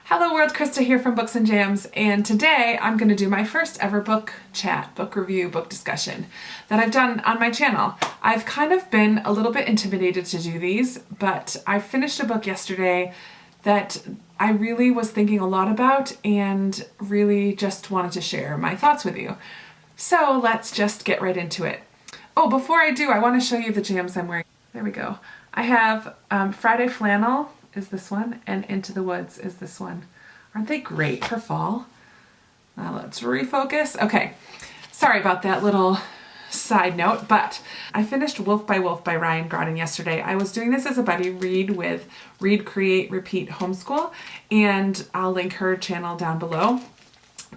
Hello world, Krista here from Books and Jams, and today I'm going to do my first ever book chat, book review, book discussion that I've done on my channel. I've kind of been a little bit intimidated to do these, but I finished a book yesterday that I really was thinking a lot about and really just wanted to share my thoughts with you. So let's just get right into it. Oh, before I do, I want to show you the jams I'm wearing. There we go. I have Friday Flannel is this one, and Into the Woods is this one. Aren't they great for fall? Now let's refocus. Okay, sorry about that little side note, but I finished Wolf by Ryan Graudin yesterday. I was doing this as a buddy read with Read, Create, Repeat Homeschool, and I'll link her channel down below.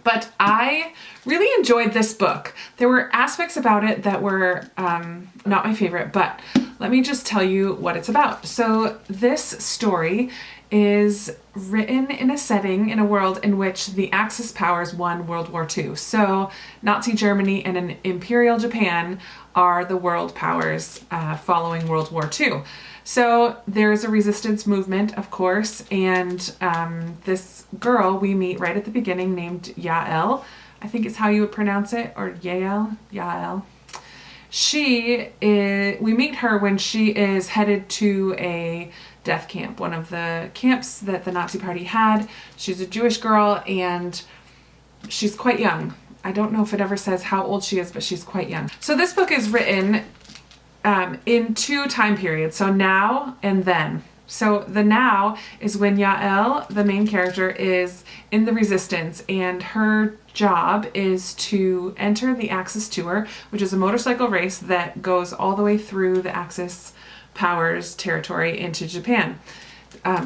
But I really enjoyed this book. There were aspects about it that were not my favorite, but let me just tell you what it's about. So this story is written in a setting, in a world in which the Axis powers won World War II. So Nazi Germany and an Imperial Japan are the world powers following World War II. So there's a resistance movement, of course, and this girl we meet right at the beginning named Yael, I think is how you would pronounce it, or Yael. We meet her when she is headed to a death camp, one of the camps that the Nazi Party had. She's a Jewish girl and she's quite young. I don't know if it ever says how old she is, but she's quite young. So this book is written in two time periods, so now and then. So the now is when Yael, the main character, is in the resistance, and her job is to enter the Axis Tour, which is a motorcycle race that goes all the way through the Axis powers territory into Japan.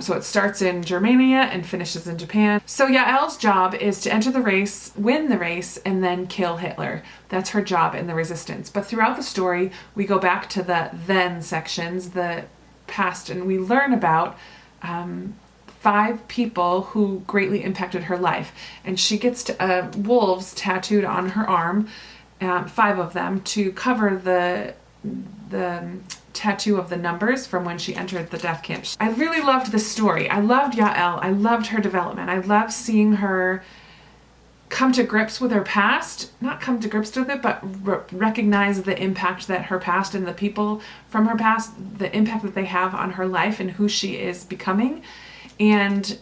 So it starts in Germania and finishes in Japan. So Yael's job is to enter the race, win the race, and then kill Hitler. That's her job in the resistance. But throughout the story, we go back to the then sections, the past, and we learn about 5 people who greatly impacted her life. And she gets wolves tattooed on her arm, 5 of them, to cover the tattoo of the numbers from when she entered the death camp. I really loved this story. I loved Yael. I loved her development. I loved seeing her come to grips with her past, not come to grips with it, but recognize the impact that her past and the people from her past, the impact that they have on her life and who she is becoming. And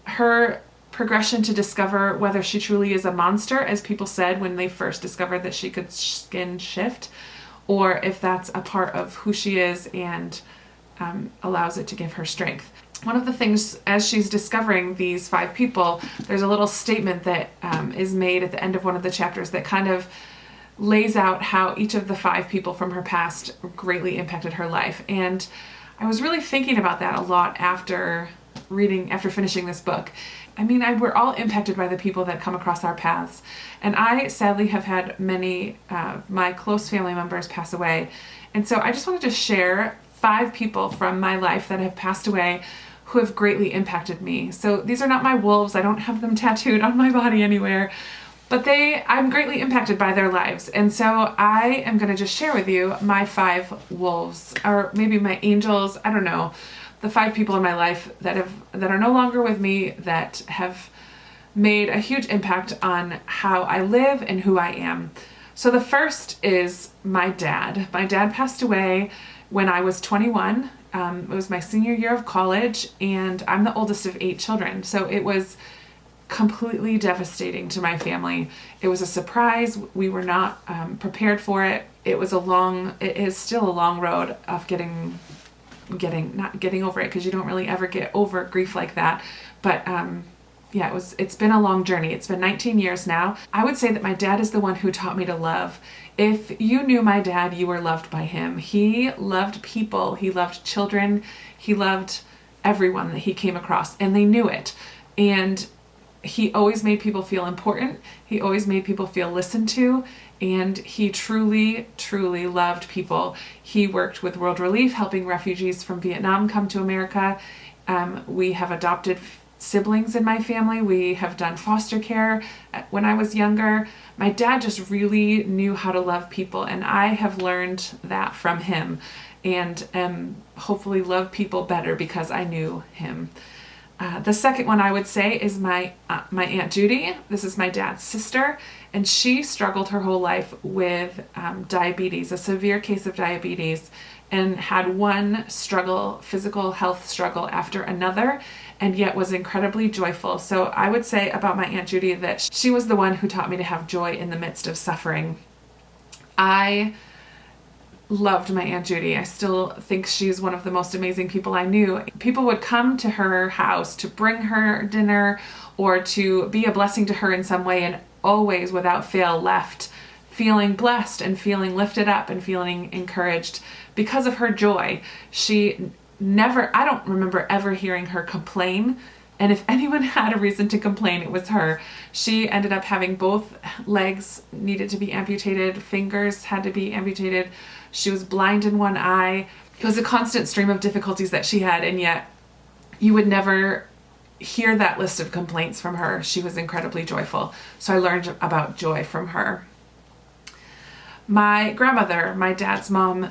her progression to discover whether she truly is a monster, as people said when they first discovered that she could skin shift, or if that's a part of who she is and allows it to give her strength. One of the things, as she's discovering these 5 people, there's a little statement that is made at the end of one of the chapters that kind of lays out how each of the 5 people from her past greatly impacted her life. And I was really thinking about that a lot after finishing this book. I mean, we're all impacted by the people that come across our paths. And I sadly have had many of my close family members pass away. And so I just wanted to share 5 people from my life that have passed away who have greatly impacted me. So these are not my wolves. I don't have them tattooed on my body anywhere, but I'm greatly impacted by their lives. And so I am going to just share with you my 5 wolves, or maybe my angels. I don't know. The 5 people in my life that are no longer with me, that have made a huge impact on how I live and who I am. So the first is my dad. My dad passed away when I was 21. It was my senior year of college, and I'm the oldest of 8 children. So it was completely devastating to my family. It was a surprise. We were not prepared for it. It is still a long road of not getting over it, because you don't really ever get over grief like that. But yeah, it's been a long journey. It's been 19 years now. I would say that my dad is the one who taught me to love. If you knew my dad, you were loved by him. He loved people. He loved children. He loved everyone that he came across, and they knew it. And he always made people feel important. He always made people feel listened to. And he truly, truly loved people. He worked with World Relief, helping refugees from Vietnam come to America. We have adopted siblings in my family. We have done foster care when I was younger. My dad just really knew how to love people, and I have learned that from him, and hopefully love people better because I knew him. The second one I would say is my Aunt Judy. This is my dad's sister, and she struggled her whole life with diabetes, a severe case of diabetes, and had one struggle, physical health struggle after another, and yet was incredibly joyful. So I would say about my Aunt Judy that she was the one who taught me to have joy in the midst of suffering. I loved my Aunt Judy. I still think she's one of the most amazing people I knew. People would come to her house to bring her dinner or to be a blessing to her in some way, and always without fail left feeling blessed and feeling lifted up and feeling encouraged because of her joy. She never, I don't remember ever hearing her complain. And if anyone had a reason to complain, it was her. She ended up having both legs needed to be amputated, fingers had to be amputated. She was blind in one eye. It was a constant stream of difficulties that she had, and yet you would never hear that list of complaints from her. She was incredibly joyful. So I learned about joy from her. My grandmother, my dad's mom,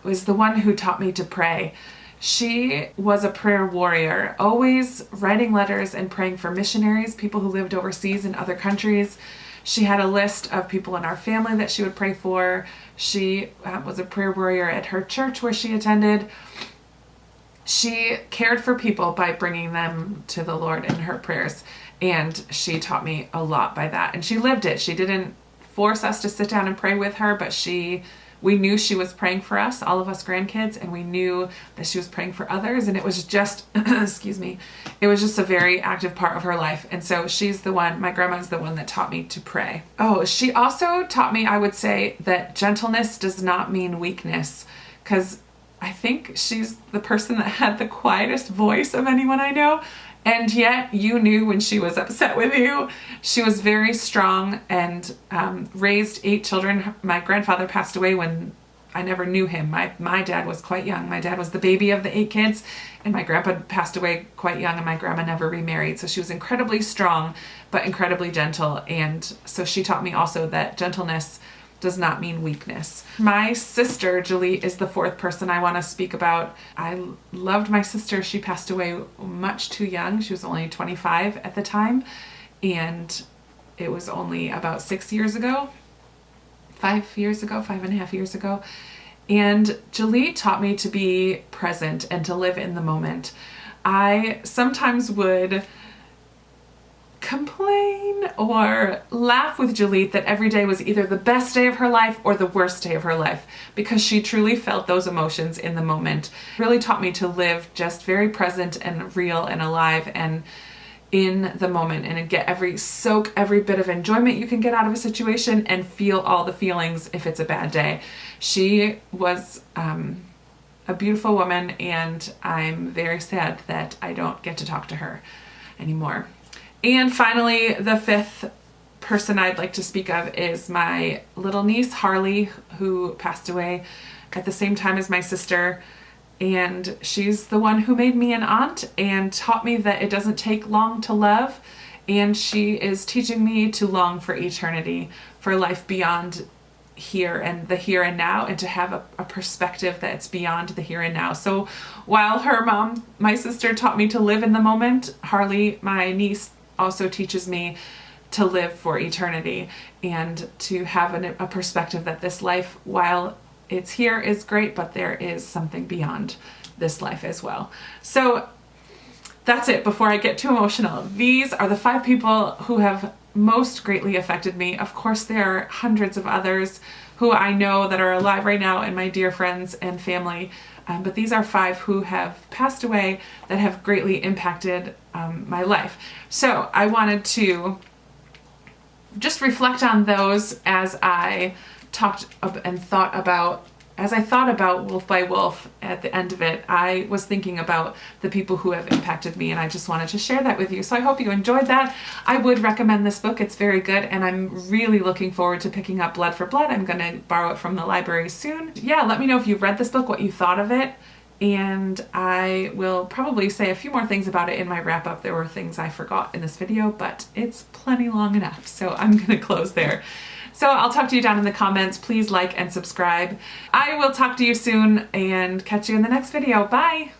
was the one who taught me to pray. She was a prayer warrior, always writing letters and praying for missionaries, people who lived overseas in other countries. She had a list of people in our family that she would pray for. She was a prayer warrior at her church where she attended. She cared for people by bringing them to the Lord in her prayers, and she taught me a lot by that. And she lived it. She didn't force us to sit down and pray with her, but we knew she was praying for us, all of us grandkids, and we knew that she was praying for others, and it was just, excuse me, it was just a very active part of her life. And so she's the one, my grandma's the one that taught me to pray. Oh, she also taught me, I would say, that gentleness does not mean weakness, because I think she's the person that had the quietest voice of anyone I know. And yet you knew when she was upset with you. She was very strong and raised 8 children. My grandfather passed away when I never knew him. My dad was quite young. My dad was the baby of the 8 kids, and my grandpa passed away quite young, and my grandma never remarried. So she was incredibly strong, but incredibly gentle. And so she taught me also that gentleness does not mean weakness. My sister, Julie, is the 4th person I want to speak about. I loved my sister. She passed away much too young. She was only 25 at the time, and it was only about 6 years ago, 5 years ago, 5.5 years ago. And Julie taught me to be present and to live in the moment. I sometimes would complain or laugh with Julie that every day was either the best day of her life or the worst day of her life, because she truly felt those emotions in the moment. Really taught me to live just very present and real and alive and in the moment, and soak every bit of enjoyment you can get out of a situation and feel all the feelings if it's a bad day. She was a beautiful woman, and I'm very sad that I don't get to talk to her anymore. And finally, the 5th person I'd like to speak of is my little niece, Harley, who passed away at the same time as my sister. And she's the one who made me an aunt and taught me that it doesn't take long to love. And she is teaching me to long for eternity, for life beyond here and the here and now, and to have a perspective that's beyond the here and now. So while her mom, my sister, taught me to live in the moment, Harley, my niece, also teaches me to live for eternity and to have a perspective that this life, while it's here, is great, but there is something beyond this life as well. So that's it. Before I get too emotional, these are the 5 people who have most greatly affected me. Of course, there are hundreds of others who I know that are alive right now, and my dear friends and family. But these are 5 who have passed away that have greatly impacted my life. So I wanted to just reflect on those as I talked and thought about, as I thought about Wolf by Wolf at the end of it. I was thinking about the people who have impacted me, and I just wanted to share that with you. So I hope you enjoyed that. I would recommend this book. It's very good, and I'm really looking forward to picking up Blood for Blood. I'm going to borrow it from the library soon. Yeah, let me know if you've read this book, what you thought of it, and I will probably say a few more things about it in my wrap-up. There were things I forgot in this video, but it's plenty long enough, so I'm going to close there. So I'll talk to you down in the comments. Please like and subscribe. I will talk to you soon and catch you in the next video. Bye!